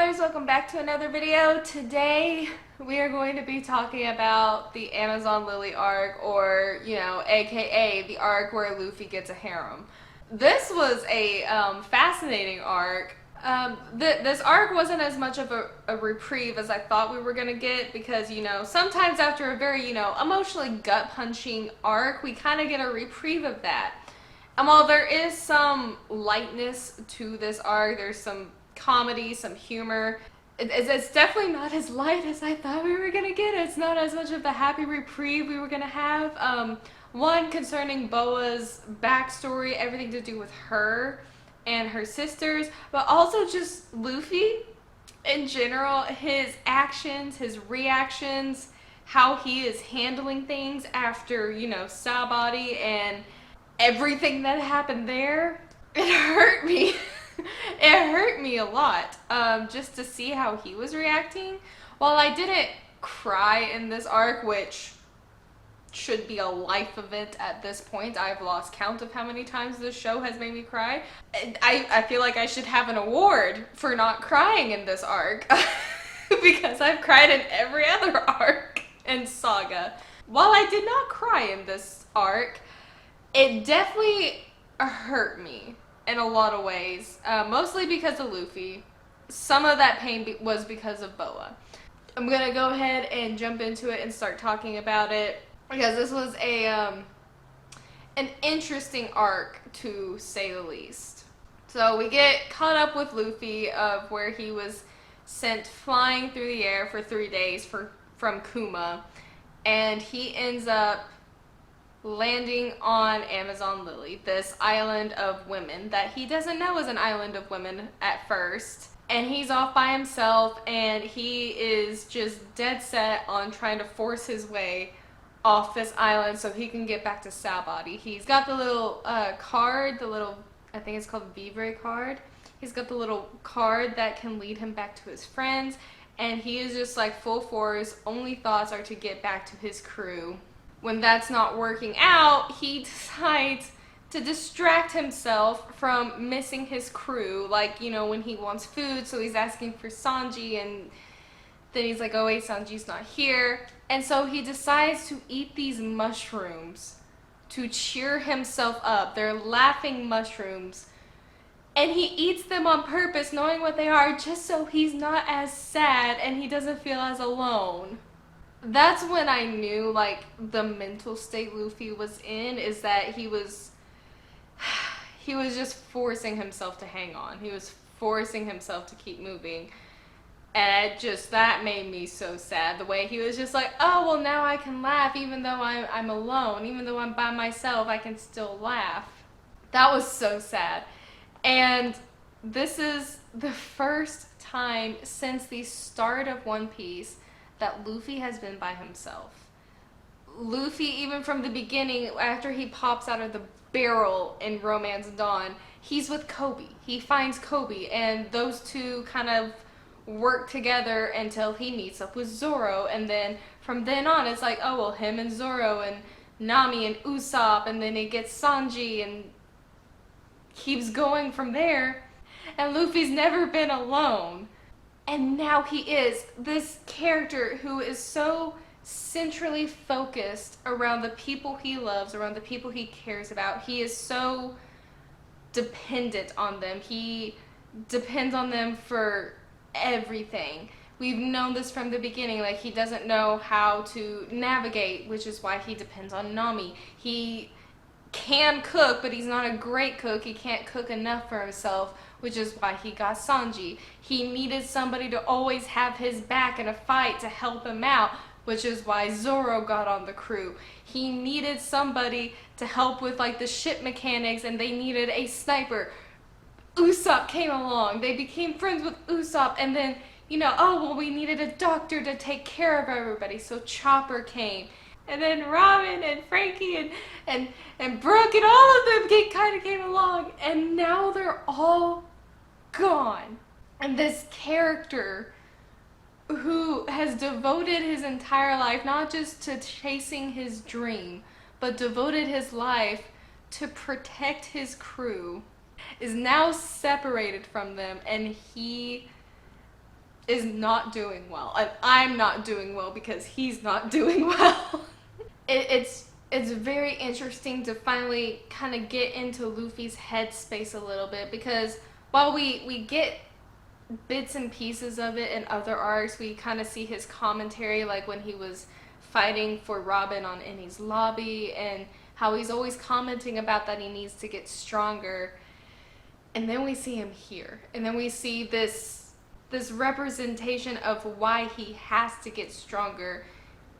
guys, welcome back to another video. Today we are going to be talking about the Amazon Lily arc, or aka the arc where Luffy gets a harem. This was a fascinating arc. This arc wasn't as much of a reprieve as I thought we were gonna get, because sometimes after a very emotionally gut-punching arc, we kind of get a reprieve of that. And while there is some lightness to this arc, there's some comedy, some humor. It's definitely not as light as I thought we were gonna get. It's not as much of the happy reprieve we were gonna have. One, concerning Boa's backstory, everything to do with her and her sisters, but also just Luffy in general, his actions, his reactions, how he is handling things after, Sabody and everything that happened there. It hurt me. It hurt me a lot, just to see how he was reacting. While I didn't cry in this arc, which should be a life event at this point. I've lost count of how many times this show has made me cry. I feel like I should have an award for not crying in this arc because I've cried in every other arc and saga. While I did not cry in this arc, it definitely hurt me in a lot of ways, mostly because of Luffy. Some of that pain was because of Boa. I'm gonna go ahead and jump into it and start talking about it, because this was an interesting arc, to say the least. So we get caught up with Luffy, of where he was sent flying through the air for 3 days from Kuma, and he ends up landing on Amazon Lily, this island of women that he doesn't know is an island of women at first. And he's off by himself, and he is just dead set on trying to force his way off this island so he can get back to Sabody. He's got the little card, I think it's called Vivre card. He's got the little card that can lead him back to his friends, and he is just like full force. Only thoughts are to get back to his crew. When that's not working out, he decides to distract himself from missing his crew. Like, when he wants food, so he's asking for Sanji, and then he's like, oh wait, Sanji's not here. And so he decides to eat these mushrooms to cheer himself up. They're laughing mushrooms. And he eats them on purpose, knowing what they are, just so he's not as sad and he doesn't feel as alone. That's when I knew, like, the mental state Luffy was in, is that he was just forcing himself to hang on. He was forcing himself to keep moving. And that made me so sad. The way he was just like, oh, well, now I can laugh even though I'm alone. Even though I'm by myself, I can still laugh. That was so sad. And this is the first time since the start of One Piece that Luffy has been by himself. Luffy, even from the beginning, after he pops out of the barrel in Romance Dawn, he's with Kobe. He finds Kobe, and those two kind of work together until he meets up with Zoro, and then from then on it's like, oh well, him and Zoro and Nami and Usopp, and then it gets Sanji, and keeps going from there. And Luffy's never been alone. And now he is this character who is so centrally focused around the people he loves, around the people he cares about. He is so dependent on them. He depends on them for everything. We've known this from the beginning. Like, he doesn't know how to navigate, which is why he depends on Nami. He can cook, but he's not a great cook. He can't cook enough for himself, which is why he got Sanji. He needed somebody to always have his back in a fight to help him out, which is why Zoro got on the crew. He needed somebody to help with, like, the ship mechanics, and they needed a sniper. Usopp came along. They became friends with Usopp, and then, oh, well, we needed a doctor to take care of everybody, so Chopper came. And then Robin and Frankie and Brooke and all of them kind of came along, and now they're all gone. And this character who has devoted his entire life not just to chasing his dream, but devoted his life to protect his crew, is now separated from them, and he is not doing well, and I'm not doing well because he's not doing well. It's very interesting to finally kind of get into Luffy's headspace a little bit, because while we get bits and pieces of it in other arcs, we kind of see his commentary, like when he was fighting for Robin on Enies Lobby, and how he's always commenting about that he needs to get stronger. And then we see him here, and then we see this representation of why he has to get stronger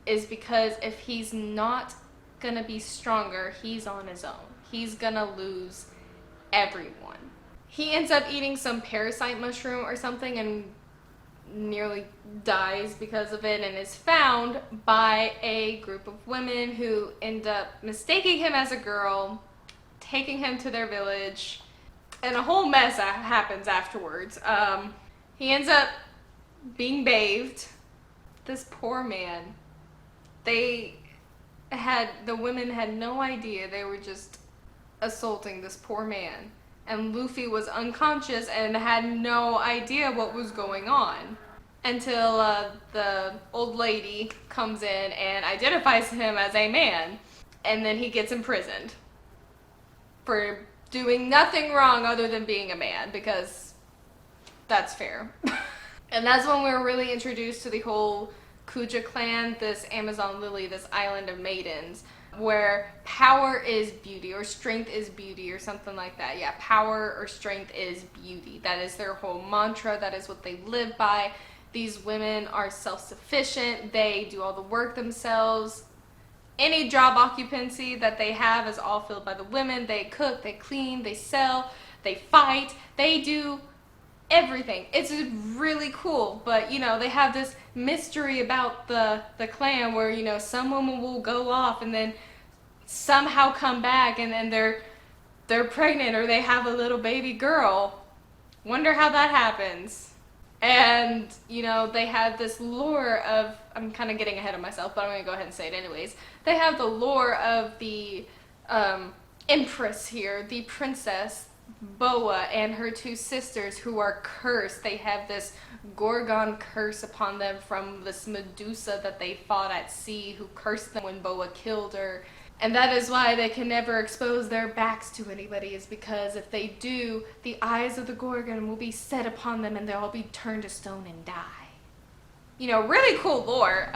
is because if he's not gonna be stronger, he's on his own. He's gonna lose everyone. He ends up eating some parasite mushroom or something and nearly dies because of it, and is found by a group of women who end up mistaking him as a girl, taking him to their village, and a whole mess happens afterwards. He ends up being bathed. This poor man. The women had no idea they were just assaulting this poor man. And Luffy was unconscious and had no idea what was going on until the old lady comes in and identifies him as a man. And then he gets imprisoned for doing nothing wrong other than being a man, because that's fair. And that's when we were really introduced to the whole Kuja clan, this Amazon Lily, this island of maidens, where power is beauty, or strength is beauty, or something like that. Yeah, power or strength is beauty. That is their whole mantra. That is what they live by. These women are self-sufficient. They do all the work themselves. Any job occupancy that they have is all filled by the women. They cook, they clean, they sell, they fight, they do everything. It's really cool, but they have this mystery about the clan where some women will go off and then somehow come back, and then they're pregnant, or they have a little baby girl. Wonder how that happens. And they have this lore of, I'm kind of getting ahead of myself, but I'm gonna go ahead and say it anyways. They have the lore of the empress here, the princess Boa, and her two sisters who are cursed. They have this Gorgon curse upon them from this Medusa that they fought at sea, who cursed them when Boa killed her. And that is why they can never expose their backs to anybody, is because if they do, the eyes of the Gorgon will be set upon them and they'll all be turned to stone and die. Really cool lore.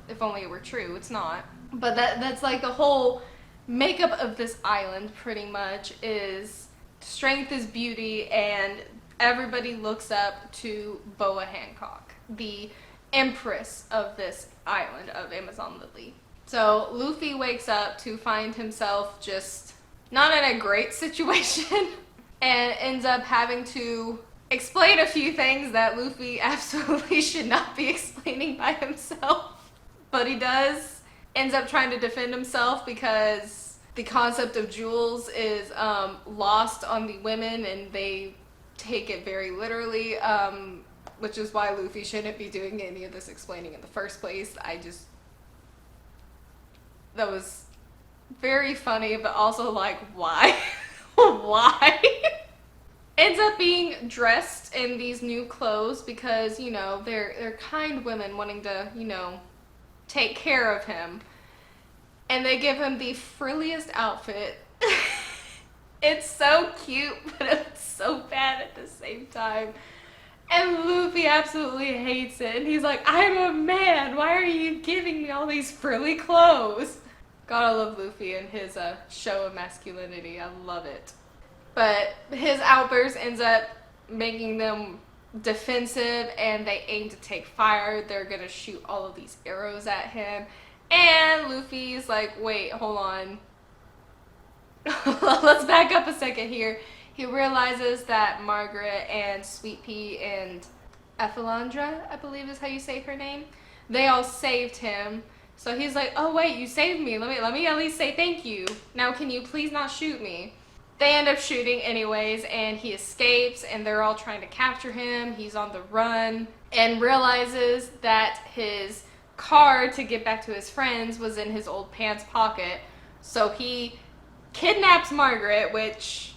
If only it were true. It's not. But that's like the whole makeup of this island, pretty much, is strength is beauty, and everybody looks up to Boa Hancock, the empress of this island of Amazon Lily. So Luffy wakes up to find himself just not in a great situation and ends up having to explain a few things that Luffy absolutely should not be explaining by himself. But he does. Ends up trying to defend himself because the concept of jewels is lost on the women, and they take it very literally, which is why Luffy shouldn't be doing any of this explaining in the first place. That was very funny, but also like, why? Why? Ends up being dressed in these new clothes because, they're kind women wanting to, take care of him. And they give him the frilliest outfit. It's so cute, but it's so bad at the same time. And Luffy absolutely hates it. And he's like, I'm a man. Why are you giving me all these frilly clothes? Gotta love Luffy and his show of masculinity. I love it. But his outburst ends up making them defensive, and they aim to take fire. They're gonna shoot all of these arrows at him. And Luffy's like, wait, hold on. Let's back up a second here. He realizes that Margaret and Sweet Pea and Ephelandra, I believe is how you say her name, they all saved him. So he's like, oh wait, you saved me. Let me at least say thank you. Now can you please not shoot me? They end up shooting anyways, and he escapes, and they're all trying to capture him. He's on the run and realizes that his card to get back to his friends was in his old pants pocket. So he kidnaps Margaret, which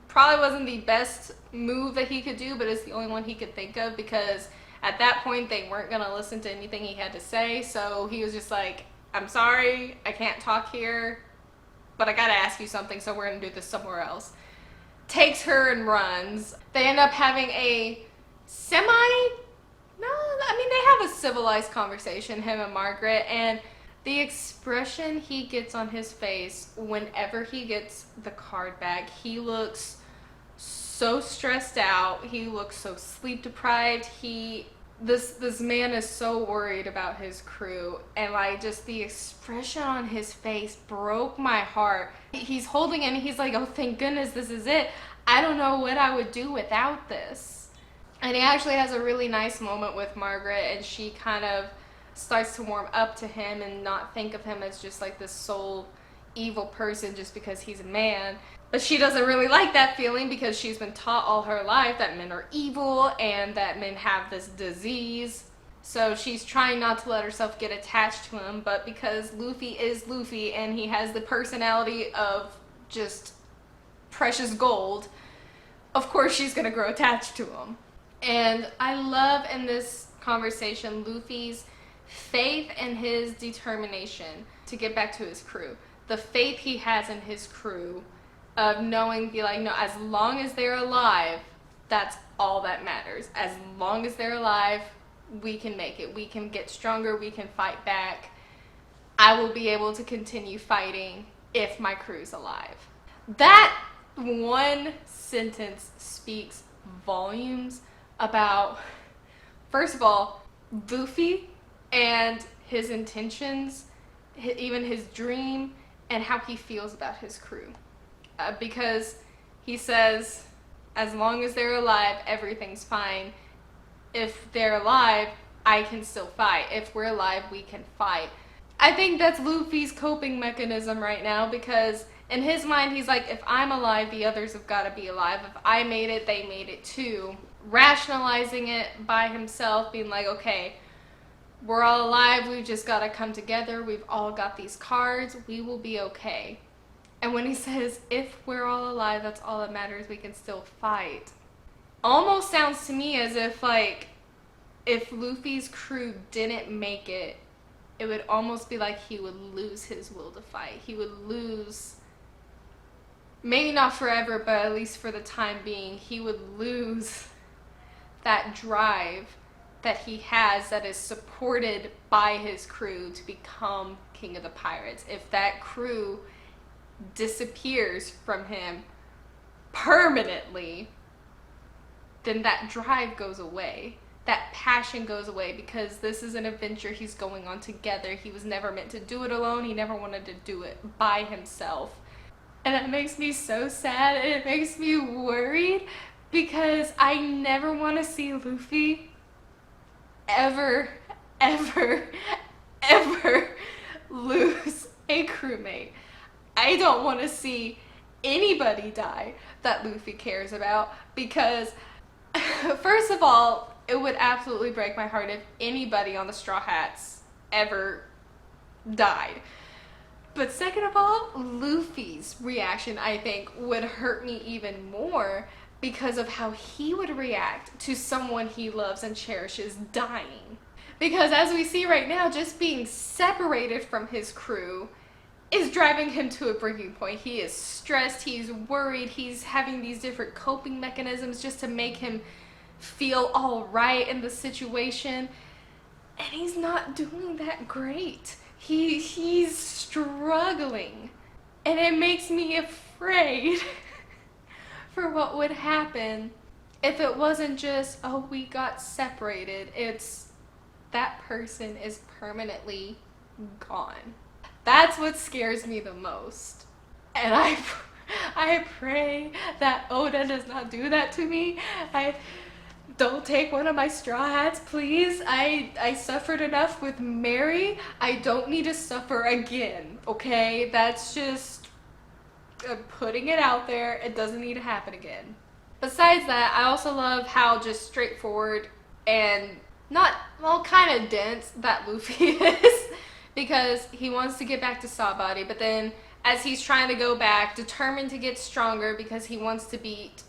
probably wasn't the best move that he could do, but it's the only one he could think of, because At that point, they weren't going to listen to anything he had to say, so he was just like, I'm sorry, I can't talk here, but I gotta ask you something, so we're gonna do this somewhere else. Takes her and runs. They end up having a semi, no, I mean, they have a civilized conversation, him and Margaret, and the expression he gets on his face whenever he gets the card back, he looks so stressed out, he looks so sleep deprived, this man is so worried about his crew, and like just the expression on his face broke my heart. He's holding it and he's like, oh thank goodness this is it. I don't know what I would do without this. And he actually has a really nice moment with Margaret, and she kind of starts to warm up to him and not think of him as just like this sole evil person just because he's a man. But she doesn't really like that feeling because she's been taught all her life that men are evil and that men have this disease. So she's trying not to let herself get attached to him, but because Luffy is Luffy and he has the personality of just precious gold, of course she's gonna grow attached to him. And I love in this conversation Luffy's faith and his determination to get back to his crew. The faith he has in his crew of knowing, be like, no, as long as they're alive, that's all that matters. As long as they're alive, we can make it. We can get stronger. We can fight back. I will be able to continue fighting if my crew's alive. That one sentence speaks volumes about, first of all, Luffy and his intentions, even his dream, and how he feels about his crew. Because he says, as long as they're alive, everything's fine. If they're alive, I can still fight. If we're alive, we can fight. I think that's Luffy's coping mechanism right now, because in his mind, he's like, if I'm alive, the others have got to be alive. If I made it, they made it too. Rationalizing it by himself, being like, okay, we're all alive, we've just got to come together, we've all got these cards, we will be okay. And when he says, if we're all alive, that's all that matters, we can still fight. Almost sounds to me as if, like, if Luffy's crew didn't make it, it would almost be like he would lose his will to fight. He would lose, maybe not forever, but at least for the time being, he would lose that drive that he has that is supported by his crew to become king of the pirates. If that crew disappears from him permanently, then that drive goes away. That passion goes away, because this is an adventure he's going on together. He was never meant to do it alone. He never wanted to do it by himself. And that makes me so sad, and it makes me worried, because I never want to see Luffy ever lose a crewmate. I don't want to see anybody die that Luffy cares about, because first of all, it would absolutely break my heart if anybody on the Straw Hats ever died. But second of all, Luffy's reaction, I think, would hurt me even more, because of how he would react to someone he loves and cherishes dying. Because as we see right now, just being separated from his crew is driving him to a breaking point. He is stressed, he's worried, he's having these different coping mechanisms just to make him feel all right in the situation. And he's not doing that great. He's struggling. And it makes me afraid for what would happen if it wasn't just, oh, we got separated. It's that person is permanently gone. That's what scares me the most. And I pray that Oda does not do that to me. Don't take one of my Straw Hats, please. I suffered enough with Mary. I don't need to suffer again, okay? That's just putting it out there. It doesn't need to happen again. Besides that, I also love how just straightforward and not, well, kind of dense that Luffy is, because he wants to get back to Sawbody, but then as he's trying to go back, determined to get stronger because he wants to beat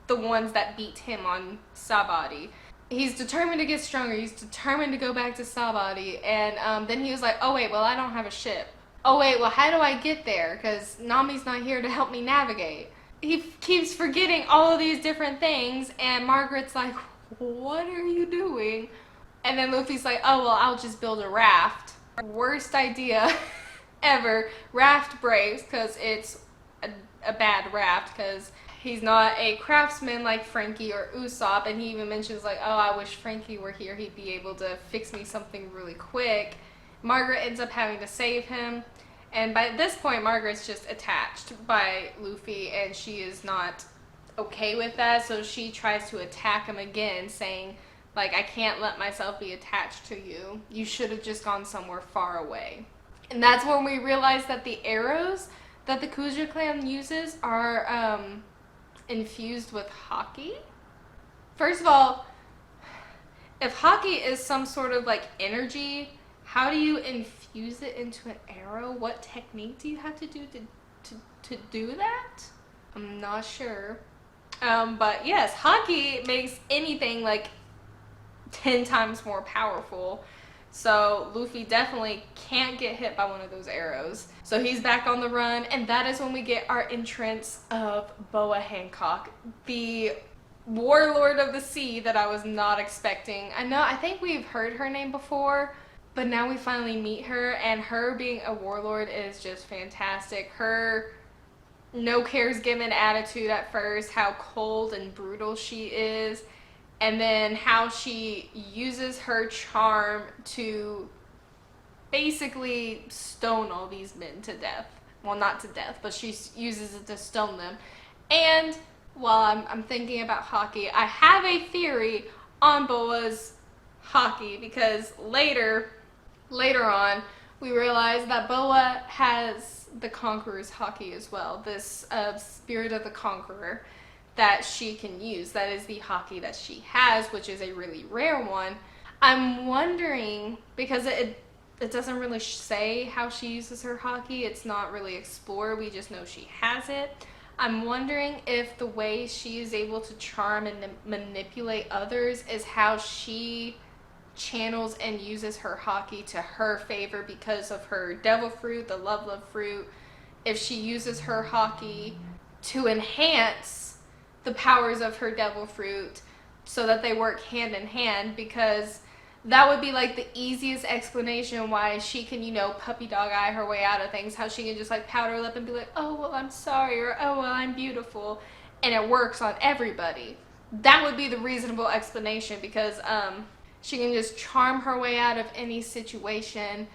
the ones that beat him on Sawbody, he's determined to get stronger. He's determined to go back to Sabadi. And then he was like, oh wait, well I don't have a ship. Oh wait, well how do I get there? Because Nami's not here to help me navigate. He keeps forgetting all of these different things, and Margaret's like, what are you doing? And then Luffy's like, oh well, I'll just build a raft. Worst idea ever. Raft breaks because it's a bad raft, because he's not a craftsman like Frankie or Usopp, and he even mentions like, oh, I wish Frankie were here, he'd be able to fix me something really quick. Margaret ends up having to save him, and by this point Margaret's just attached by Luffy, and she is not okay with that, so she tries to attack him again, saying like, I can't let myself be attached to you, you should have just gone somewhere far away. And that's when we realize that the arrows that the Kuja clan uses are infused with Haki. First of all, if Haki is some sort of like energy, how do you infuse it into an arrow? What technique do you have to do to do that? I'm not sure. But yes, Haki makes anything like 10 times more powerful. So Luffy definitely can't get hit by one of those arrows. So he's back on the run, and that is when we get our entrance of Boa Hancock, the warlord of the sea that I was not expecting. I think we've heard her name before, but now we finally meet her, and her being a warlord is just fantastic. Her no cares given attitude at first, how cold and brutal she is, and then how she uses her charm to basically stone all these men to death. Well, not to death, but she uses it to stone them. And while I'm thinking about Haki, I have a theory on Boa's Haki, because later on, we realize that Boa has the Conqueror's Haki as well. This Spirit of the Conqueror that she can use. That is the Haki that she has, which is a really rare one. I'm wondering, because it doesn't really say how she uses her Haki, it's not really explored, we just know she has it. I'm wondering if the way she is able to charm and manipulate others is how she channels and uses her Haki to her favor because of her devil fruit, the love fruit. If she uses her Haki to enhance the powers of her devil fruit so that they work hand in hand, because that would be like the easiest explanation why she can, you know, puppy dog eye her way out of things, how she can just like pout her lip and be like, oh well I'm sorry, or oh well I'm beautiful, and it works on everybody. That would be the reasonable explanation, because she can just charm her way out of any situation,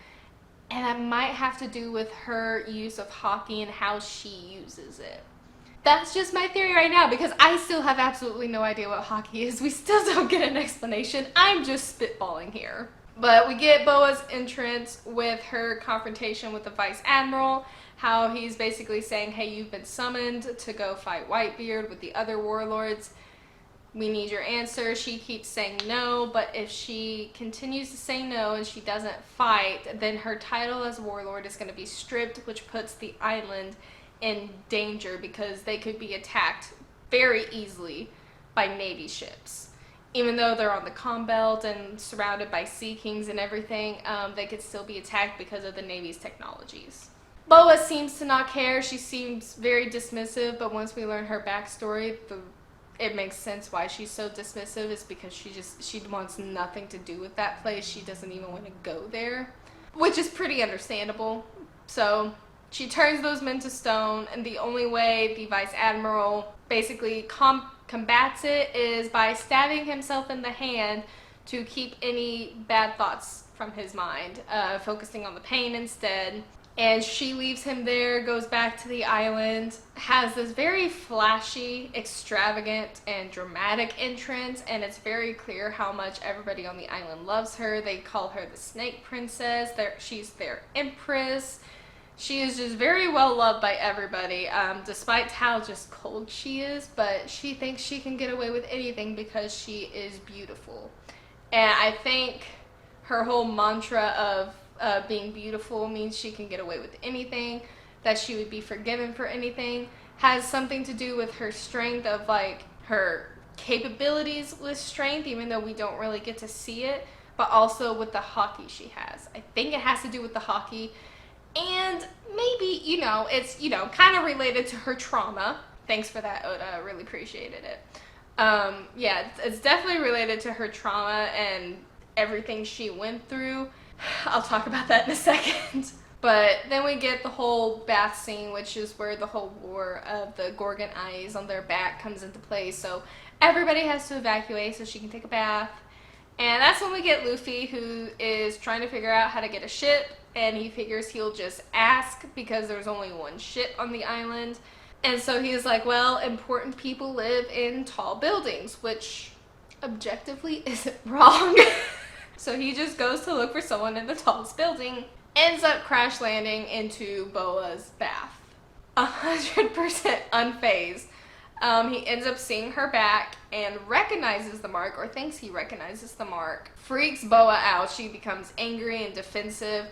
and that might have to do with her use of Haki and how she uses it. That's just my theory right now, because I still have absolutely no idea what Haki is. We still don't get an explanation. I'm just spitballing here. But we get Boa's entrance with her confrontation with the Vice Admiral, how he's basically saying, hey, you've been summoned to go fight Whitebeard with the other warlords. We need your answer. She keeps saying no, but if she continues to say no and she doesn't fight, then her title as warlord is going to be stripped, which puts the island in danger, because they could be attacked very easily by Navy ships. Even though they're on the Calm Belt and surrounded by Sea Kings and everything, they could still be attacked because of the Navy's technologies. Boa seems to not care. She seems very dismissive, but once we learn her backstory, it makes sense why she's so dismissive. Is because she wants nothing to do with that place. She doesn't even want to go there, which is pretty understandable. So she turns those men to stone, and the only way the Vice Admiral basically combats it is by stabbing himself in the hand to keep any bad thoughts from his mind, focusing on the pain instead. And she leaves him there, goes back to the island, has this very flashy, extravagant, and dramatic entrance, and it's very clear how much everybody on the island loves her. They call her the Snake Princess. She's their empress. She is just very well loved by everybody, despite how just cold she is, but she thinks she can get away with anything because she is beautiful. And I think her whole mantra of being beautiful means she can get away with anything, that she would be forgiven for anything, has something to do with her strength of like her capabilities with strength, even though we don't really get to see it, but also with the Haki she has. I think it has to do with the Haki, and maybe, it's, kind of related to her trauma. Thanks for that, Oda. I really appreciated it. Yeah, it's definitely related to her trauma and everything she went through. I'll talk about that in a second. But then we get the whole bath scene, which is where the whole war of the Gorgon eyes on their back comes into play. So everybody has to evacuate so she can take a bath. And that's when we get Luffy, who is trying to figure out how to get a ship. And he figures he'll just ask because there's only one ship on the island. And so he's like, well, important people live in tall buildings, which objectively isn't wrong. So he just goes to look for someone in the tallest building. Ends up crash landing into Boa's bath. 100% unfazed. He ends up seeing her back and recognizes the mark, or thinks he recognizes the mark. Freaks Boa out. She becomes angry and defensive.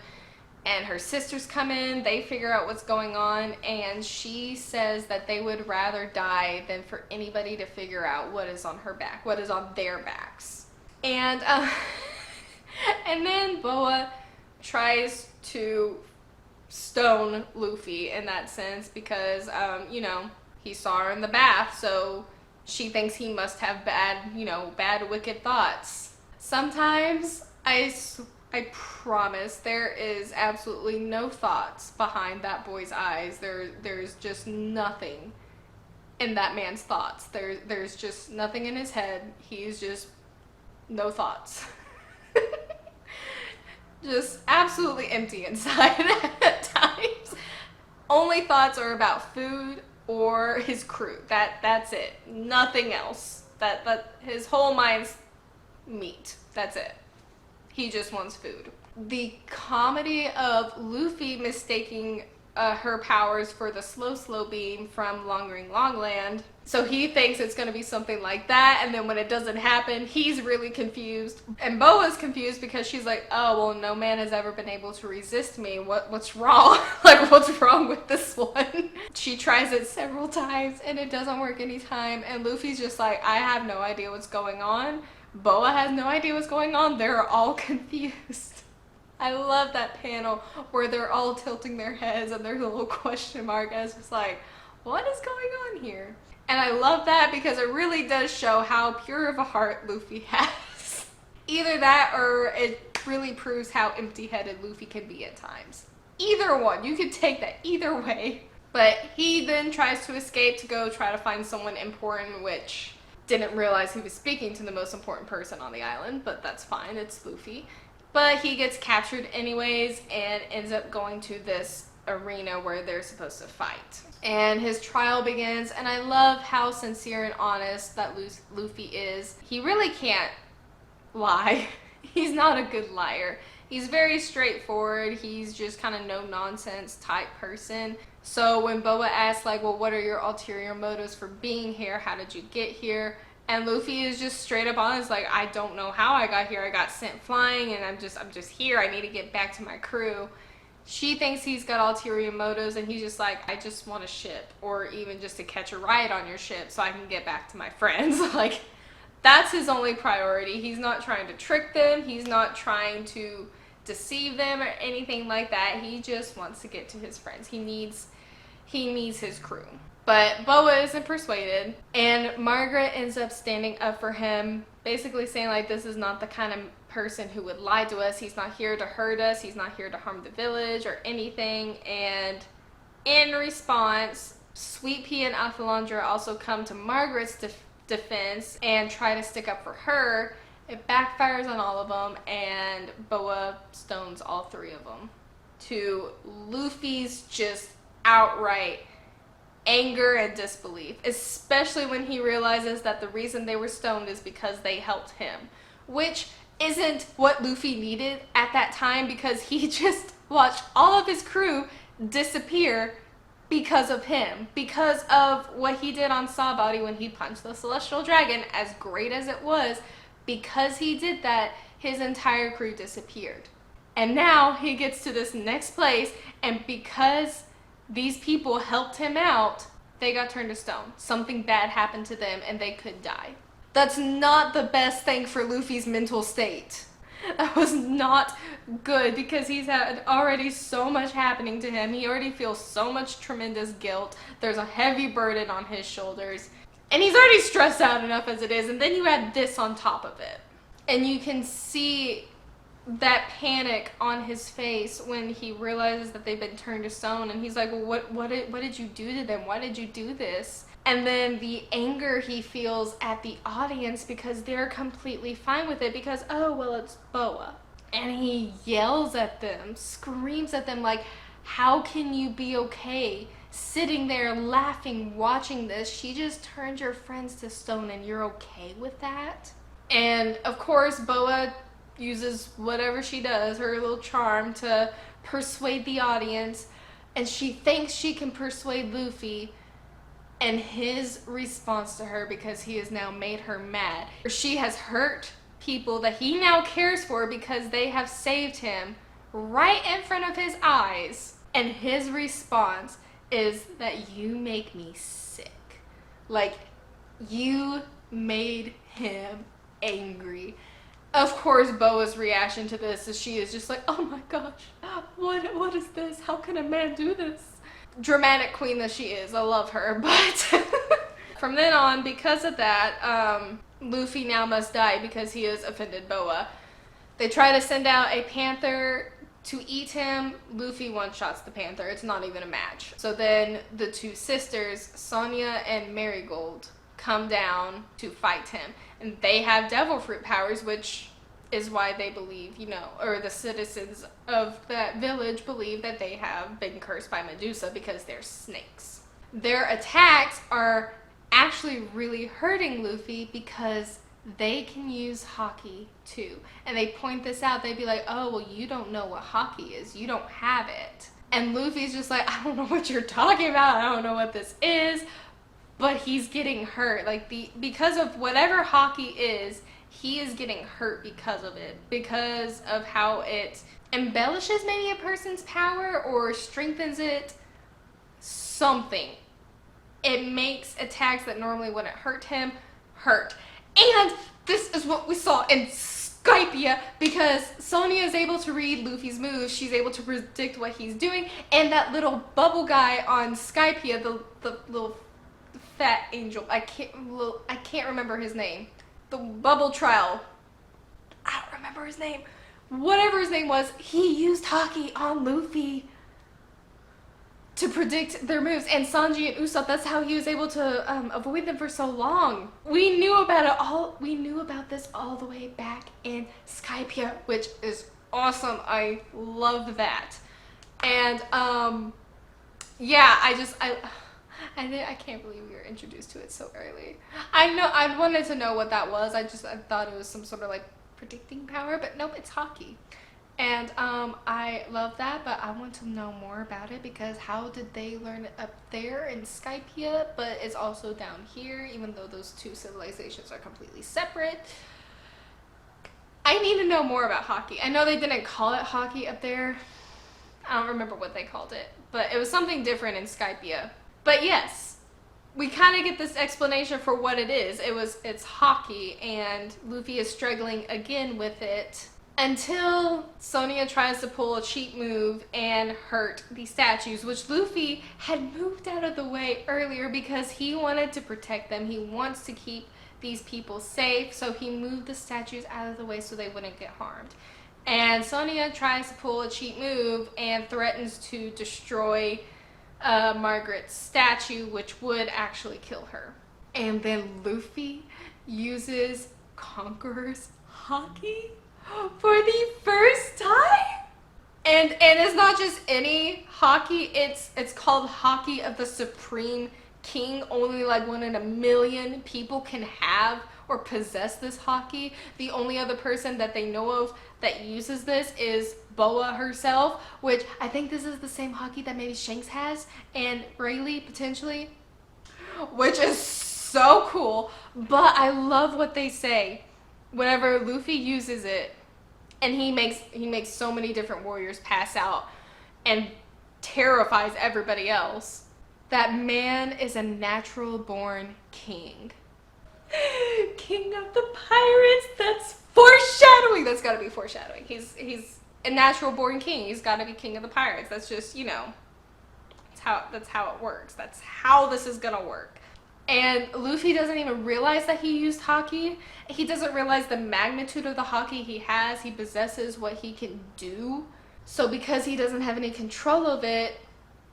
And her sisters come in, they figure out what's going on, and she says that they would rather die than for anybody to figure out what is on her back, what is on their backs. And, and then Boa tries to stone Luffy in that sense because, he saw her in the bath, so she thinks he must have bad wicked thoughts. Sometimes I promise there is absolutely no thoughts behind that boy's eyes. There's just nothing in that man's thoughts. There's just nothing in his head. He's just no thoughts. Just absolutely empty inside at times. Only thoughts are about food or his crew. That's it. Nothing else. That his whole mind's meat. That's it. He just wants food. The comedy of Luffy mistaking her powers for the slow beam from Long Ring Long Land. So he thinks it's going to be something like that, and then when it doesn't happen, he's really confused. And Boa's confused because she's like, oh, well, no man has ever been able to resist me. What's wrong? Like, what's wrong with this one? She tries it several times, and it doesn't work any time, and Luffy's just like, I have no idea what's going on. Boa has no idea what's going on. They're all confused. I love that panel where they're all tilting their heads and there's a little question mark. And it's just like, what is going on here? And I love that because it really does show how pure of a heart Luffy has. Either that or it really proves how empty-headed Luffy can be at times. Either one. You could take that either way. But he then tries to escape to go try to find someone important, which didn't realize he was speaking to the most important person on the island, but that's fine, it's Luffy. But he gets captured anyways and ends up going to this arena where they're supposed to fight. And his trial begins, and I love how sincere and honest that Luffy is. He really can't lie. He's not a good liar. He's very straightforward. He's just kind of no-nonsense type person. So when Boa asks, like, well, what are your ulterior motives for being here? How did you get here? And Luffy is just straight up honest, like, I don't know how I got here. I got sent flying, and I'm just here. I need to get back to my crew. She thinks he's got ulterior motives, and he's just like, I just want a ship, or even just to catch a ride on your ship so I can get back to my friends. Like, that's his only priority. He's not trying to trick them. He's not trying to deceive them or anything like that. He just wants to get to his friends. He needs his crew. But Boa isn't persuaded, and Margaret ends up standing up for him, basically saying, like, this is not the kind of person who would lie to us. He's not here to hurt us. He's not here to harm the village or anything. And in response, Sweet Pea and Alphalandra also come to Margaret's defense and try to stick up for her. It backfires on all of them, and Boa stones all three of them, to Luffy's just outright anger and disbelief, especially when he realizes that the reason they were stoned is because they helped him, which isn't what Luffy needed at that time, because he just watched all of his crew disappear because of him, because of what he did on Sawbody when he punched the Celestial Dragon. As great as it was, because he did that, his entire crew disappeared. And now he gets to this next place, and because these people helped him out, they got turned to stone. Something bad happened to them and they could die. That's not the best thing for Luffy's mental state. That was not good because he's had already so much happening to him. He already feels so much tremendous guilt. There's a heavy burden on his shoulders. And he's already stressed out enough as it is. And then you add this on top of it. And you can see that panic on his face when he realizes that they've been turned to stone. And he's like, well, what did you do to them? Why did you do this? And then the anger he feels at the audience because they're completely fine with it because, oh, well, it's Boa. And he yells at them, screams at them like, how can you be okay sitting there laughing, watching this? She just turned your friends to stone and you're okay with that? And of course, Boa uses whatever she does, her little charm, to persuade the audience. And she thinks she can persuade Luffy. And his response to her, because he has now made her mad, she has hurt people that he now cares for because they have saved him right in front of his eyes. And his response is that you make me sick. Like, you made him angry. Of course, Boa's reaction to this is she is just like, oh my gosh, what is this? How can a man do this? Dramatic queen that she is, I love her, but from then on, because of that, Luffy now must die because he has offended Boa. They try to send out a panther to eat him. Luffy one-shots the panther. It's not even a match. So then the two sisters, Sonya and Marigold, come down to fight him. And they have devil fruit powers, which is why they believe, you know, or the citizens of that village believe that they have been cursed by Medusa because they're snakes. Their attacks are actually really hurting Luffy because they can use Haki too. And they point this out. They'd be like, oh, well, you don't know what Haki is. You don't have it. And Luffy's just like, I don't know what you're talking about. I don't know what this is. But he's getting hurt. Like, because of whatever Haki is, he is getting hurt because of it. Because of how it embellishes maybe a person's power or strengthens it. Something. It makes attacks that normally wouldn't hurt him, hurt. And this is what we saw in Skypiea, because Sonya is able to read Luffy's moves. She's able to predict what he's doing. And that little bubble guy on Skypiea, the little fat angel, I can't remember his name. The bubble trial. I don't remember his name. Whatever his name was, he used Haki on Luffy to predict their moves. And Sanji and Usopp, that's how he was able to avoid them for so long. We knew about it all. We knew about this all the way back in Skypiea, which is awesome. I love that. And yeah, I can't believe we were introduced to it so early. I wanted to know what that was. I thought it was some sort of like predicting power, but nope, it's Haki. And I love that, but I want to know more about it because how did they learn it up there in Skypiea, but it's also down here, even though those two civilizations are completely separate. I need to know more about Haki. I know they didn't call it Haki up there. I don't remember what they called it, but it was something different in Skypiea. But yes, we kind of get this explanation for what it is. It's Haki, and Luffy is struggling again with it until Sonya tries to pull a cheat move and hurt the statues, which Luffy had moved out of the way earlier because he wanted to protect them. He wants to keep these people safe, so he moved the statues out of the way so they wouldn't get harmed. And Sonya tries to pull a cheat move and threatens to destroy Margaret's statue, which would actually kill her. And then Luffy uses Conqueror's Haki for the first time. And it's not just any Haki, it's called Haki of the Supreme King. Only like 1 in a million people can have or possess this Haki. The only other person that they know of that uses this is Boa herself, which I think this is the same Haki that maybe Shanks has, and Rayleigh potentially, which is so cool. But I love what they say whenever Luffy uses it, and he makes so many different warriors pass out and terrifies everybody else. That man is a natural born king. King of the pirates. That's foreshadowing. That's got to be foreshadowing. He's a natural born king. He's got to be king of the pirates. That's just, that's how it works. That's how this is gonna work. And Luffy doesn't even realize that he used Haki. He doesn't realize the magnitude of the Haki he has. He possesses what he can do. So because he doesn't have any control of it,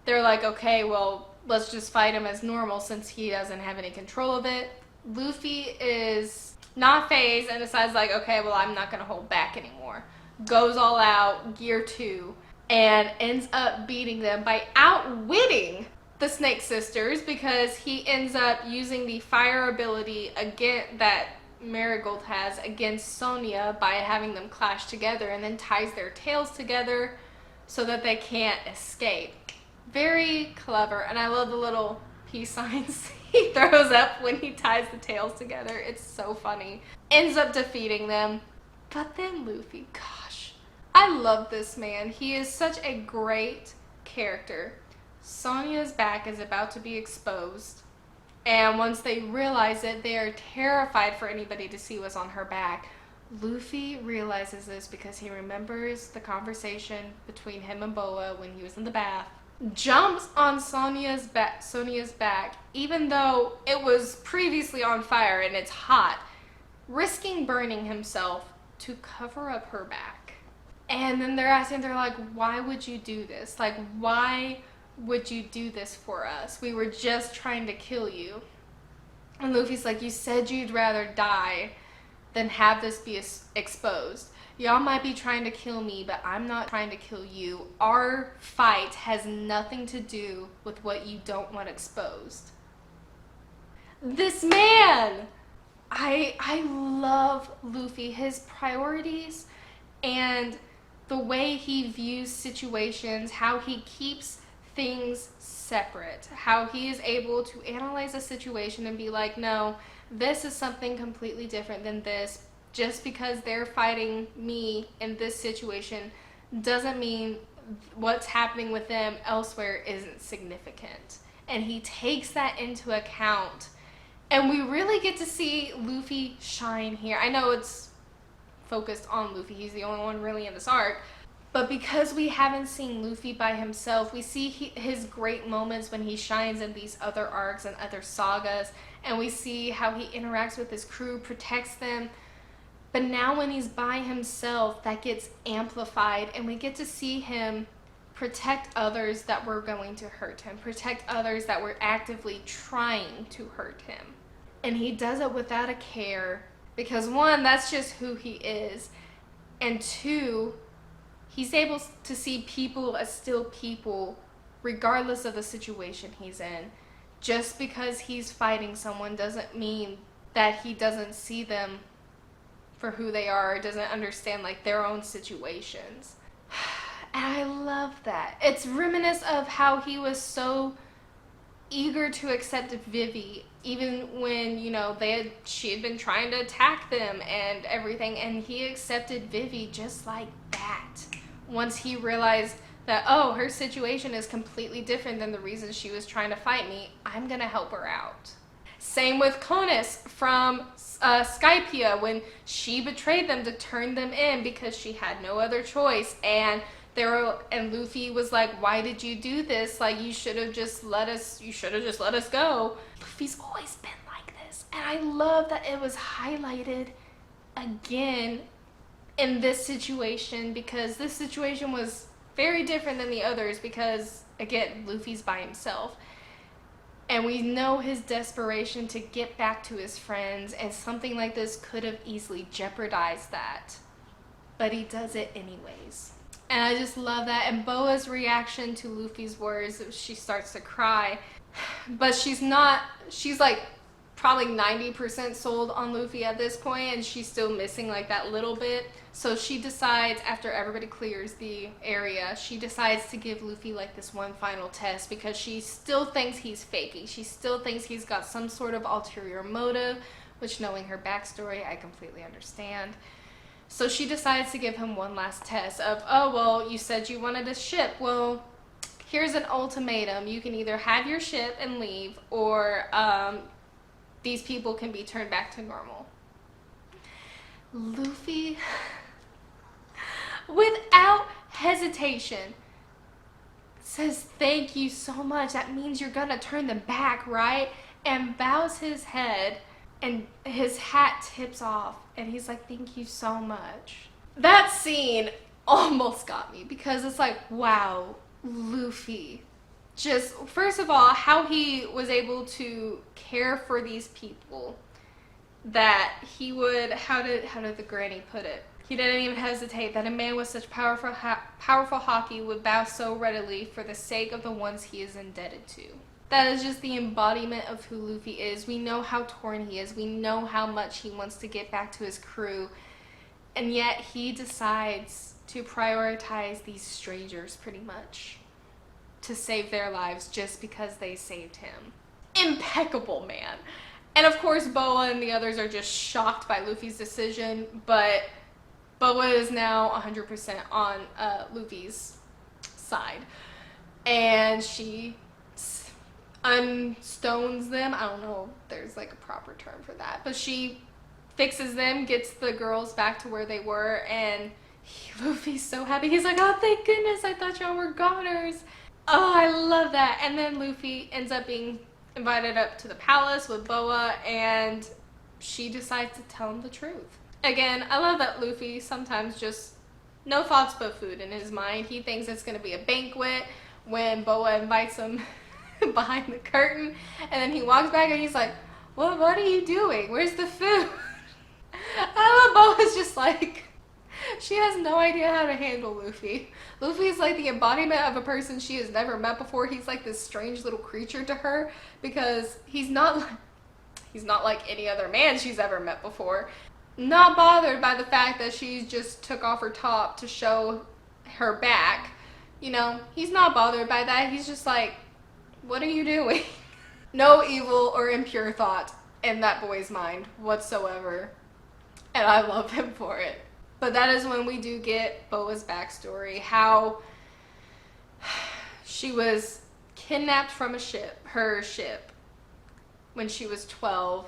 they're like, okay, well, let's just fight him as normal since he doesn't have any control of it. Luffy is not phased and decides like, okay, well, I'm not gonna hold back anymore. Goes all out, gear 2, and ends up beating them by outwitting the Snake Sisters because he ends up using the fire ability again that Marigold has against Sonia by having them clash together, and then ties their tails together so that they can't escape. Very clever, and I love the little peace signs he throws up when he ties the tails together. It's so funny. Ends up defeating them. But then Luffy, gosh, I love this man. He is such a great character. Sonia's back is about to be exposed, and once they realize it, they are terrified for anybody to see what's on her back. Luffy realizes this because he remembers the conversation between him and Boa when he was in the bath. Jumps on Sonia's back, even though it was previously on fire and it's hot, risking burning himself to cover up her back. And then they're like, why would you do this? Like, why would you do this for us? We were just trying to kill you. And Luffy's like, you said you'd rather die than have this be exposed. Y'all might be trying to kill me, but I'm not trying to kill you. Our fight has nothing to do with what you don't want exposed. This man! I love Luffy. His priorities and the way he views situations, how he keeps things separate, how he is able to analyze a situation and be like, no, this is something completely different than this. Just because they're fighting me in this situation doesn't mean what's happening with them elsewhere isn't significant. And he takes that into account. And we really get to see Luffy shine here. I know it's focused on Luffy. He's the only one really in this arc. But because we haven't seen Luffy by himself, we see his great moments when he shines in these other arcs and other sagas. And we see how he interacts with his crew, protects them. But now when he's by himself, that gets amplified. And we get to see him protect others that were going to hurt him. Protect others that were actively trying to hurt him. And he does it without a care. Because one, that's just who he is. And two, he's able to see people as still people, regardless of the situation he's in. Just because he's fighting someone doesn't mean that he doesn't see them for who they are, or doesn't understand like their own situations. And I love that. It's reminiscent of how he was so eager to accept Vivi, even when, she had been trying to attack them and everything, and he accepted Vivi just like that. Once he realized that, oh, her situation is completely different than the reason she was trying to fight me, I'm gonna help her out. Same with Conus from Skypia, when she betrayed them to turn them in because she had no other choice, and Luffy was like, why did you do this? Like, you should have just let us go. Luffy's always been like this, and I love that it was highlighted again in this situation, because this situation was very different than the others because, again, Luffy's by himself. And we know his desperation to get back to his friends, and something like this could have easily jeopardized that. But he does it anyways. And I just love that. And Boa's reaction to Luffy's words, she starts to cry. But she's like probably 90% sold on Luffy at this point, and she's still missing like that little bit. So she decides, after everybody clears the area, she decides to give Luffy like this one final test, because she still thinks he's faking. She still thinks he's got some sort of ulterior motive, which, knowing her backstory, I completely understand. So she decides to give him one last test of, oh, well, you said you wanted a ship. Well, here's an ultimatum. You can either have your ship and leave, or these people can be turned back to normal. Luffy, without hesitation, says thank you so much. That means you're gonna turn them back, right? And bows his head, and his hat tips off, and he's like, thank you so much. That scene almost got me, because it's like, wow, Luffy. Just, first of all, how he was able to care for these people, that he would, how did the granny put it? He didn't even hesitate, that a man with such powerful Haki would bow so readily for the sake of the ones he is indebted to. That is just the embodiment of who Luffy is. We know how torn he is. We know how much he wants to get back to his crew. And yet he decides to prioritize these strangers, pretty much, to save their lives just because they saved him. Impeccable, man. And of course, Boa and the others are just shocked by Luffy's decision, but Boa is now 100% on Luffy's side. And she unstones them. I don't know if there's like a proper term for that, but she fixes them, gets the girls back to where they were, and Luffy's so happy. He's like, oh, thank goodness, I thought y'all were goners. Oh, I love that. And then Luffy ends up being invited up to the palace with Boa, and she decides to tell him the truth. Again, I love that Luffy sometimes just no thoughts but food in his mind. He thinks it's going to be a banquet when Boa invites him behind the curtain, and then he walks back and he's like, what are you doing? Where's the food? I love Boa's just like, she has no idea how to handle Luffy. Luffy is like the embodiment of a person she has never met before. He's like this strange little creature to her, because he's not like any other man she's ever met before. Not bothered by the fact that she just took off her top to show her back. You know, he's not bothered by that. He's just like, what are you doing? No evil or impure thought in that boy's mind whatsoever. And I love him for it. But that is when we do get Boa's backstory. How she was kidnapped from her ship, when she was 12,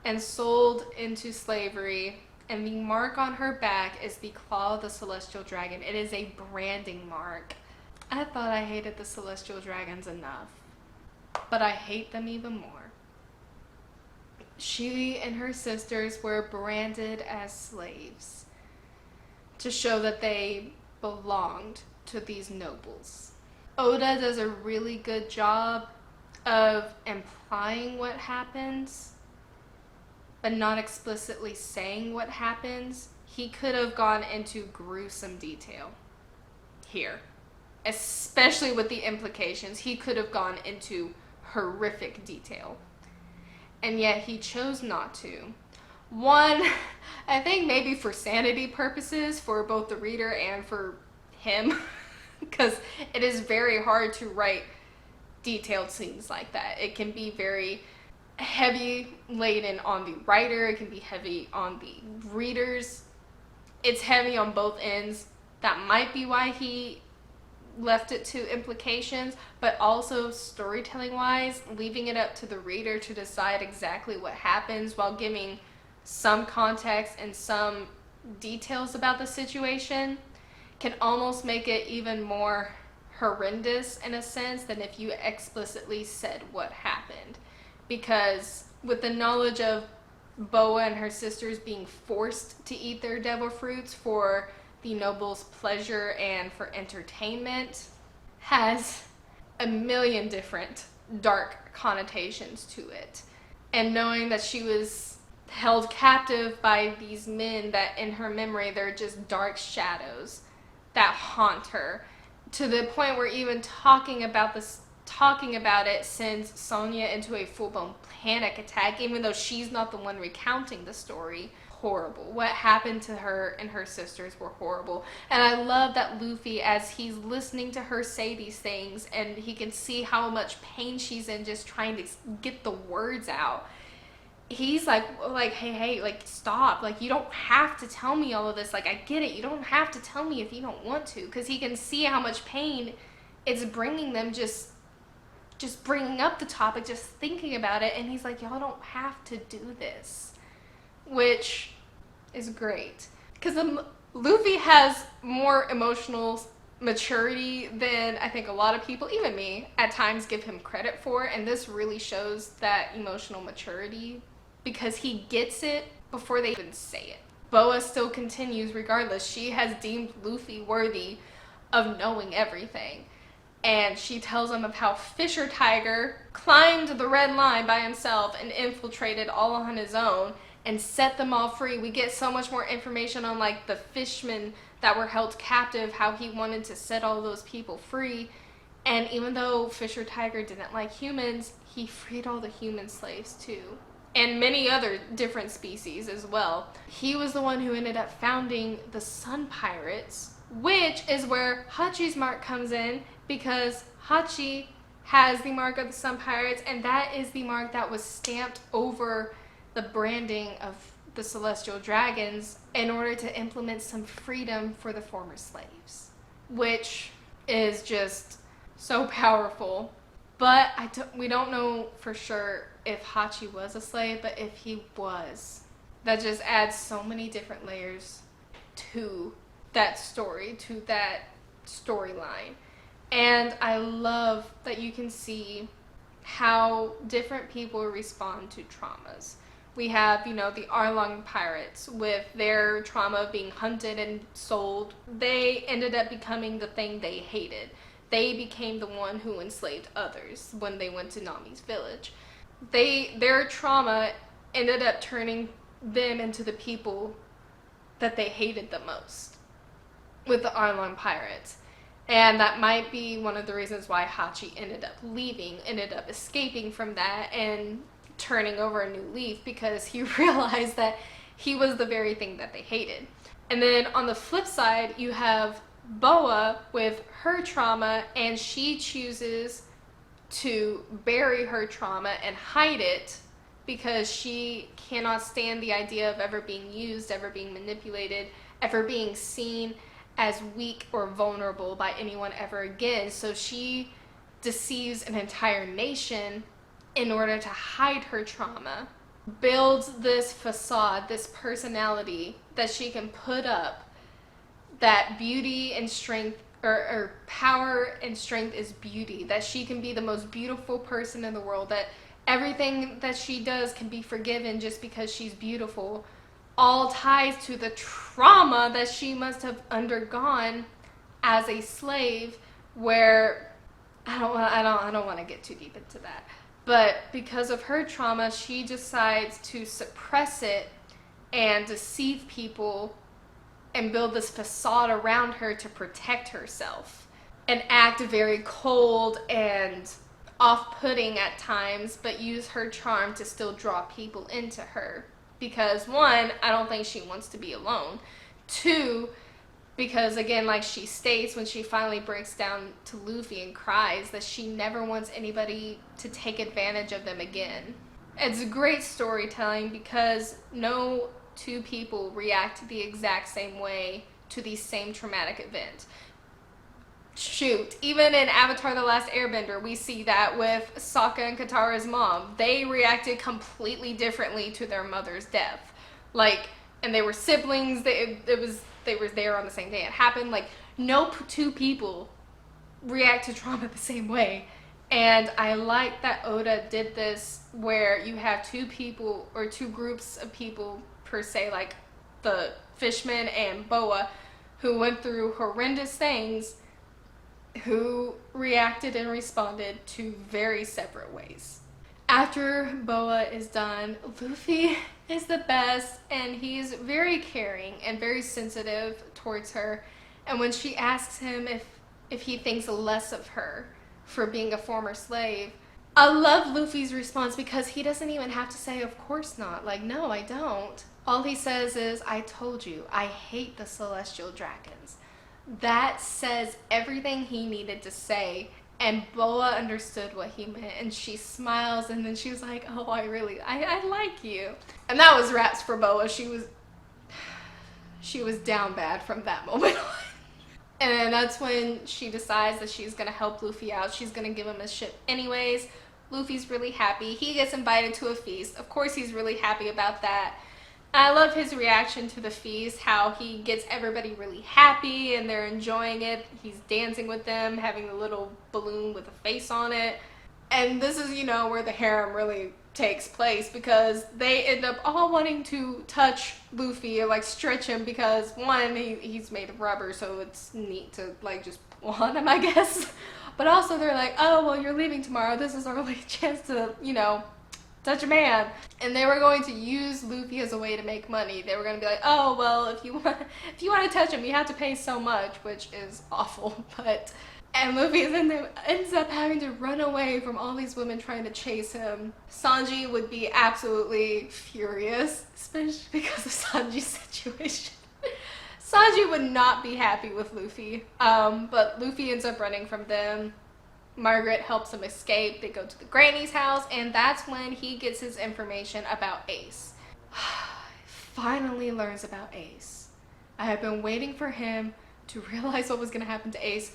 and sold into slavery. And the mark on her back is the claw of the Celestial Dragon. It is a branding mark. I thought I hated the Celestial Dragons enough, but I hate them even more. She and her sisters were branded as slaves to show that they belonged to these nobles. Oda does a really good job of implying what happens, but not explicitly saying what happens. He could have gone into gruesome detail here, especially with the implications. He could have gone into horrific detail, and yet he chose not to. One, I think maybe for sanity purposes for both the reader and for him, because it is very hard to write detailed scenes like that. It can be very heavy laden on the writer, it can be heavy on the readers. It's heavy on both ends. That might be why he left it to implications, but also storytelling wise, leaving it up to the reader to decide exactly what happens while giving some context and some details about the situation can almost make it even more horrendous in a sense than if you explicitly said what happened. Because with the knowledge of Boa and her sisters being forced to eat their devil fruits for the noble's pleasure and for entertainment, has a million different dark connotations to it. And knowing that she was held captive by these men that in her memory they're just dark shadows that haunt her, to the point where even talking about it sends Sonya into a full-blown panic attack, even though she's not the one recounting the story. Horrible. What happened to her and her sisters were horrible. And I love that Luffy, as he's listening to her say these things and he can see how much pain she's in just trying to get the words out, he's like, hey, like, stop. Like, you don't have to tell me all of this. Like, I get it. You don't have to tell me if you don't want to. Because he can see how much pain it's bringing them just just bringing up the topic, just thinking about it, and he's like, y'all don't have to do this, which is great. Because Luffy has more emotional maturity than I think a lot of people, even me, at times give him credit for, and this really shows that emotional maturity because he gets it before they even say it. Boa still continues regardless. She has deemed Luffy worthy of knowing everything. And she tells him of how Fisher Tiger climbed the red line by himself and infiltrated all on his own and set them all free. We get so much more information on like the fishmen that were held captive, how he wanted to set all those people free. And even though Fisher Tiger didn't like humans, he freed all the human slaves too. And many other different species as well. He was the one who ended up founding the Sun Pirates, which is where Hachi's mark comes in, because Hachi has the mark of the Sun Pirates, and that is the mark that was stamped over the branding of the Celestial Dragons in order to implement some freedom for the former slaves, which is just so powerful. But we don't know for sure if Hachi was a slave, but if he was, that just adds so many different layers to that story, to that storyline. And I love that you can see how different people respond to traumas. We have, the Arlong pirates with their trauma of being hunted and sold. They ended up becoming the thing they hated. They became the one who enslaved others when they went to Nami's village. Their trauma ended up turning them into the people that they hated the most with the Arlong pirates. And that might be one of the reasons why Hachi ended up leaving, ended up escaping from that and turning over a new leaf, because he realized that he was the very thing that they hated. And then on the flip side, you have Boa with her trauma, and she chooses to bury her trauma and hide it because she cannot stand the idea of ever being used, ever being manipulated, ever being seen as weak or vulnerable by anyone ever again. So she deceives an entire nation in order to hide her trauma, builds this facade, this personality that she can put up, that beauty and strength, or power and strength is beauty, that she can be the most beautiful person in the world, that everything that she does can be forgiven just because she's beautiful, all ties to the trauma that she must have undergone as a slave, where I don't want to get too deep into that. But because of her trauma, she decides to suppress it and deceive people and build this facade around her to protect herself and act very cold and off-putting at times, but use her charm to still draw people into her. Because one, I don't think she wants to be alone. Two, because again, like she states when she finally breaks down to Luffy and cries, that she never wants anybody to take advantage of them again. It's great storytelling because no two people react the exact same way to the same traumatic event. Shoot, even in Avatar: The Last Airbender, we see that with Sokka and Katara's mom. They reacted completely differently to their mother's death. And they were siblings. They were there on the same day it happened. No two people react to trauma the same way. And I like that Oda did this, where you have two people, or two groups of people per se, like the Fishmen and Boa, who went through horrendous things, who reacted and responded to very separate ways. After Boa is done, Luffy is the best, and he's very caring and very sensitive towards her. And when she asks him if he thinks less of her for being a former slave, I love Luffy's response, because he doesn't even have to say, of course not. No, I don't. All he says is, I told you, I hate the Celestial Dragons. That says everything he needed to say, and Boa understood what he meant, and she smiles, and then she was like, oh, I like you. And that was raps for Boa. She was down bad from that moment on. And then that's when she decides that she's gonna help Luffy out. She's gonna give him his ship anyways. Luffy's really happy. He gets invited to a feast. Of course, he's really happy about that. I love his reaction to the feast, how he gets everybody really happy and they're enjoying it. He's dancing with them, having a little balloon with a face on it. And this is, where the harem really takes place, because they end up all wanting to touch Luffy or like stretch him, because one, he's made of rubber, so it's neat to like just pull on him, I guess. But also they're like, oh, well, you're leaving tomorrow. This is our only chance to, touch a man. And they were going to use Luffy as a way to make money. They were going to be like, oh, well, if you want to touch him, you have to pay so much, which is awful. And Luffy ends up having to run away from all these women trying to chase him. Sanji would be absolutely furious, especially because of Sanji's situation. Sanji would not be happy with Luffy, but Luffy ends up running from them. Margaret helps him escape. They go to the granny's house, and that's when he gets his information about Ace. Finally learns about Ace. I have been waiting for him to realize what was going to happen to Ace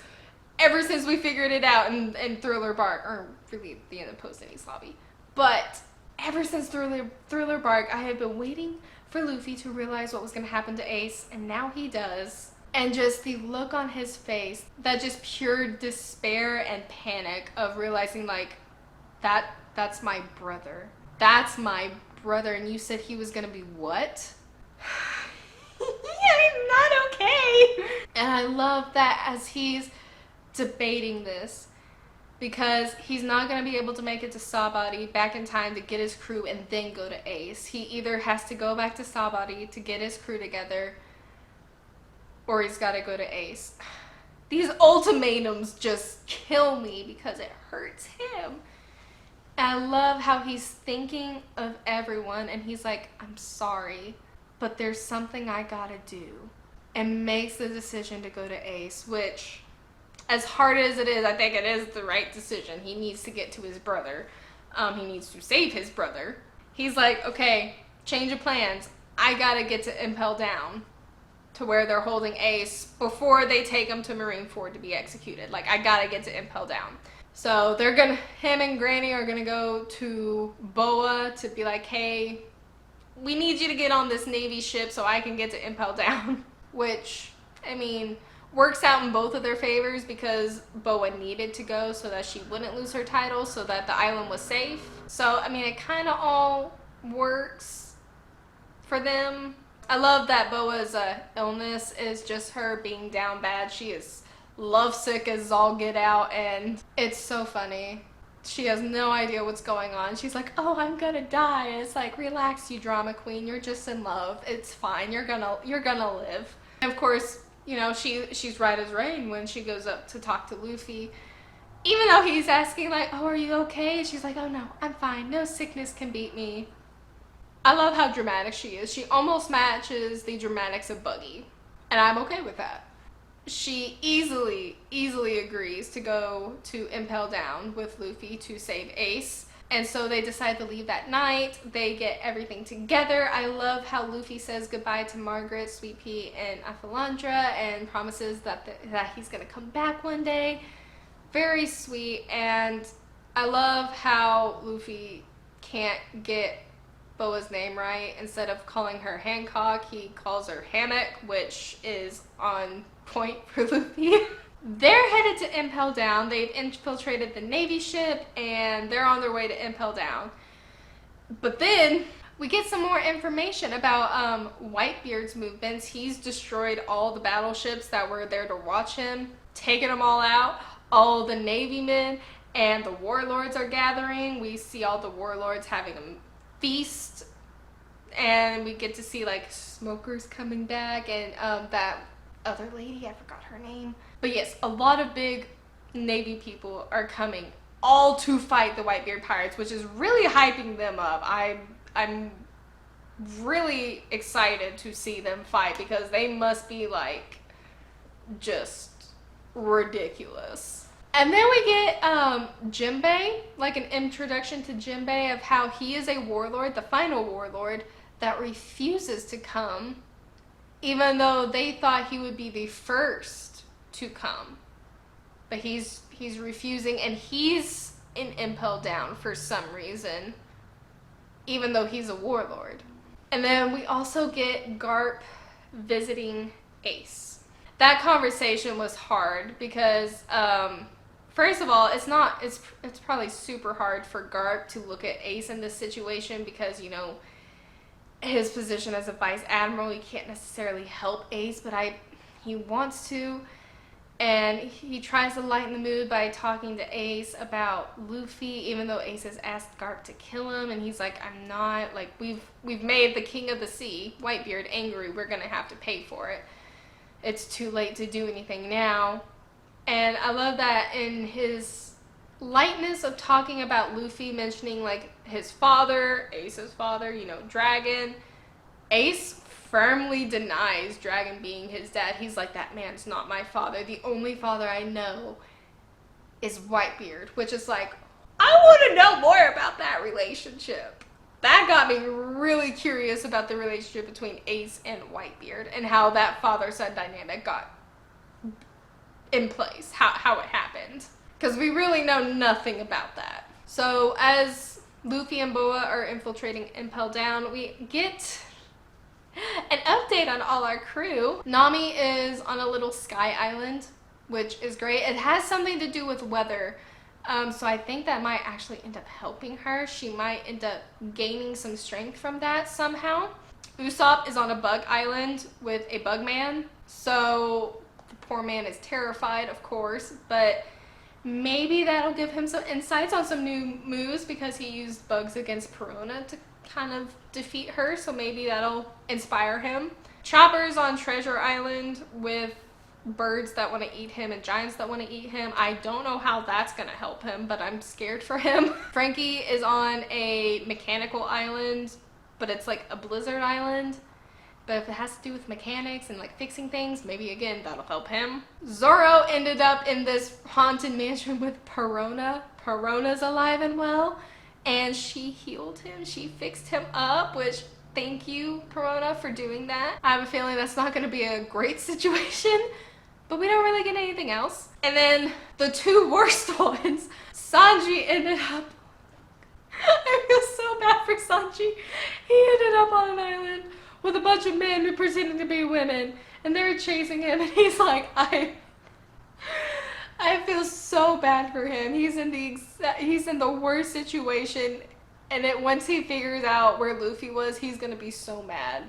ever since we figured it out in Thriller Bark, or really the end of Post Enies Lobby. But ever since Thriller Bark, I have been waiting for Luffy to realize what was going to happen to Ace, and now he does. And just the look on his face, that just pure despair and panic of realizing, like, that's my brother. That's my brother, and you said he was gonna be what? I'm not okay. And I love that as he's debating this, because he's not gonna be able to make it to Sabaody back in time to get his crew and then go to Ace. He either has to go back to Sabaody to get his crew together, or he's got to go to Ace. These ultimatums just kill me because it hurts him. And I love how he's thinking of everyone, and he's like, I'm sorry, but there's something I gotta do. And makes the decision to go to Ace, which, as hard as it is, I think it is the right decision. He needs to get to his brother. He needs to save his brother. He's like, okay, change of plans. I gotta get to Impel Down, to where they're holding Ace before they take him to Marineford to be executed. Like, I gotta get to Impel Down. So him and Granny are gonna go to Boa to be like, hey, we need you to get on this Navy ship so I can get to Impel Down. Which, I mean, works out in both of their favors, because Boa needed to go so that she wouldn't lose her title, so that the island was safe. So, I mean, it kind of all works for them. I love that Boa's illness is just her being down bad. She is lovesick as all get out, and it's so funny. She has no idea what's going on. She's like, oh, I'm gonna die. And it's like, relax, you drama queen. You're just in love. It's fine. You're gonna live. And of course, she's right as rain when she goes up to talk to Luffy. Even though he's asking like, oh, are you okay? She's like, oh no, I'm fine. No sickness can beat me. I love how dramatic she is. She almost matches the dramatics of Buggy, and I'm okay with that. She easily agrees to go to Impel Down with Luffy to save Ace, and so they decide to leave that night. They get everything together. I love how Luffy says goodbye to Margaret, Sweet Pea, and Afalandra, and promises that he's gonna come back one day. Very sweet. And I love how Luffy can't get Boa's name right. Instead of calling her Hancock, he calls her Hammock, which is on point for Luffy. They're headed to Impel Down. They've infiltrated the Navy ship, and they're on their way to Impel Down. But then we get some more information about Whitebeard's movements. He's destroyed all the battleships that were there to watch him, taken them all out. All the Navy men and the warlords are gathering. We see all the warlords having a feast, and we get to see like Smokers coming back, and that other lady, I forgot her name. But yes, a lot of big Navy people are coming, all to fight the Whitebeard pirates, which is really hyping them up. I'm really excited to see them fight, because they must be like just ridiculous. And then we get Jinbei, like an introduction to Jinbei of how he is a warlord, the final warlord, that refuses to come, even though they thought he would be the first to come. But he's refusing, and he's in Impel Down for some reason, even though he's a warlord. And then we also get Garp visiting Ace. That conversation was hard because first of all, it's probably super hard for Garp to look at Ace in this situation because, you know, his position as a vice admiral, he can't necessarily help Ace, but he wants to. And he tries to lighten the mood by talking to Ace about Luffy, even though Ace has asked Garp to kill him, and he's like, I'm not, like, we've made the King of the Sea, Whitebeard, angry, we're gonna have to pay for it. It's too late to do anything now. And I love that in his lightness of talking about Luffy, mentioning, like, his father, Ace's father, you know, Dragon. Ace firmly denies Dragon being his dad. He's like, that man's not my father. The only father I know is Whitebeard, which is like, I want to know more about that relationship. That got me really curious about the relationship between Ace and Whitebeard and how that father-son dynamic got in place, how it happened. Because we really know nothing about that. So as Luffy and Boa are infiltrating Impel Down, we get an update on all our crew. Nami is on a little sky island, which is great. It has something to do with weather. So I think that might actually end up helping her. She might end up gaining some strength from that somehow. Usopp is on a bug island with a bug man. So the poor man is terrified, of course, but maybe that'll give him some insights on some new moves because he used bugs against Perona to kind of defeat her, so maybe that'll inspire him. Chopper's on Treasure Island with birds that want to eat him and giants that want to eat him. I don't know how that's gonna help him, but I'm scared for him. Frankie is on a mechanical island, but it's like a blizzard island. But if it has to do with mechanics and like fixing things, maybe again that'll help him. Zoro ended up in this haunted mansion with Perona. Perona's alive and well, and she healed him. She fixed him up, which thank you, Perona, for doing that. I have a feeling that's not going to be a great situation, but we don't really get anything else. And then the two worst ones, Sanji ended up, I feel so bad for Sanji. He ended up on an island with a bunch of men who pretended to be women, and they were chasing him, and he's like, I feel so bad for him. He's in the worst situation, and once he figures out where Luffy was, he's gonna be so mad.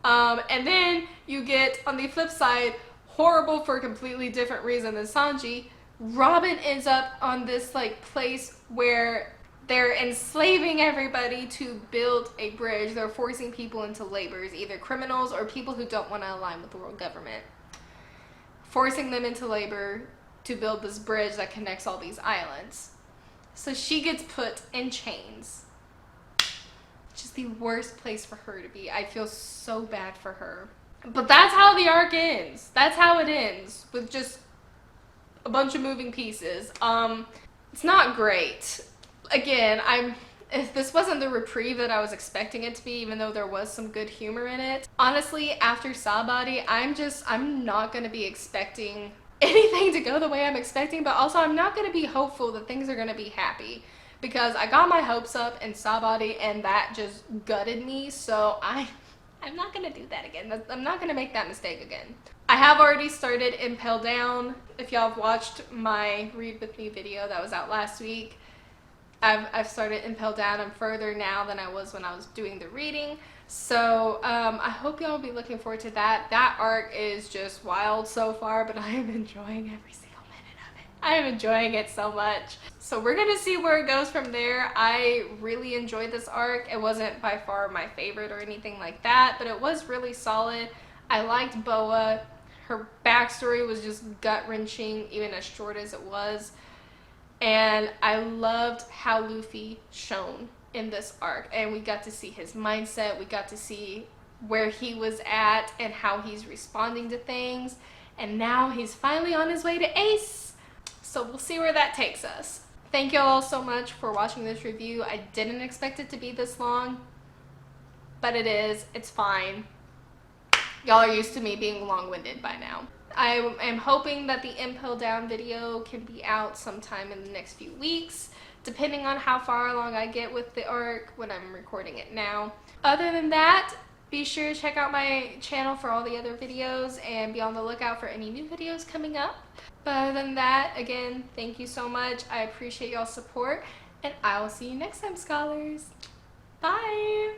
And then you get, on the flip side, horrible for a completely different reason than Sanji, Robin ends up on this like place where they're enslaving everybody to build a bridge. They're forcing people into labors, either criminals or people who don't want to align with the world government. Forcing them into labor to build this bridge that connects all these islands. So she gets put in chains. Just the worst place for her to be. I feel so bad for her. But that's how the arc ends. That's how it ends, with just a bunch of moving pieces. It's not great. Again, if this wasn't the reprieve that I was expecting it to be, even though there was some good humor in it. Honestly, after Sabaody, I'm not going to be expecting anything to go the way I'm expecting, but also I'm not going to be hopeful that things are going to be happy, because I got my hopes up in Sabaody and that just gutted me, so I'm not going to do that again. I'm not going to make that mistake again. I have already started Impel Down. If y'all have watched my Read With Me video that was out last week, I've started Impel Down. I'm further now than I was when I was doing the reading. So I hope y'all will be looking forward to that. That arc is just wild so far, but I am enjoying every single minute of it. I am enjoying it so much. So we're gonna see where it goes from there. I really enjoyed this arc. It wasn't by far my favorite or anything like that, but it was really solid. I liked Boa. Her backstory was just gut-wrenching, even as short as it was. And I loved how Luffy shone in this arc, and we got to see his mindset, we got to see where he was at and how he's responding to things, and now he's finally on his way to Ace. So we'll see where that takes us. Thank you all so much for watching this review. I didn't expect it to be this long, but it is. It's fine. Y'all are used to me being long-winded by now. I am hoping that the Impel Down video can be out sometime in the next few weeks, depending on how far along I get with the arc when I'm recording it now. Other than that, be sure to check out my channel for all the other videos and be on the lookout for any new videos coming up. But other than that, again, thank you so much. I appreciate y'all's support, and I will see you next time, scholars. Bye!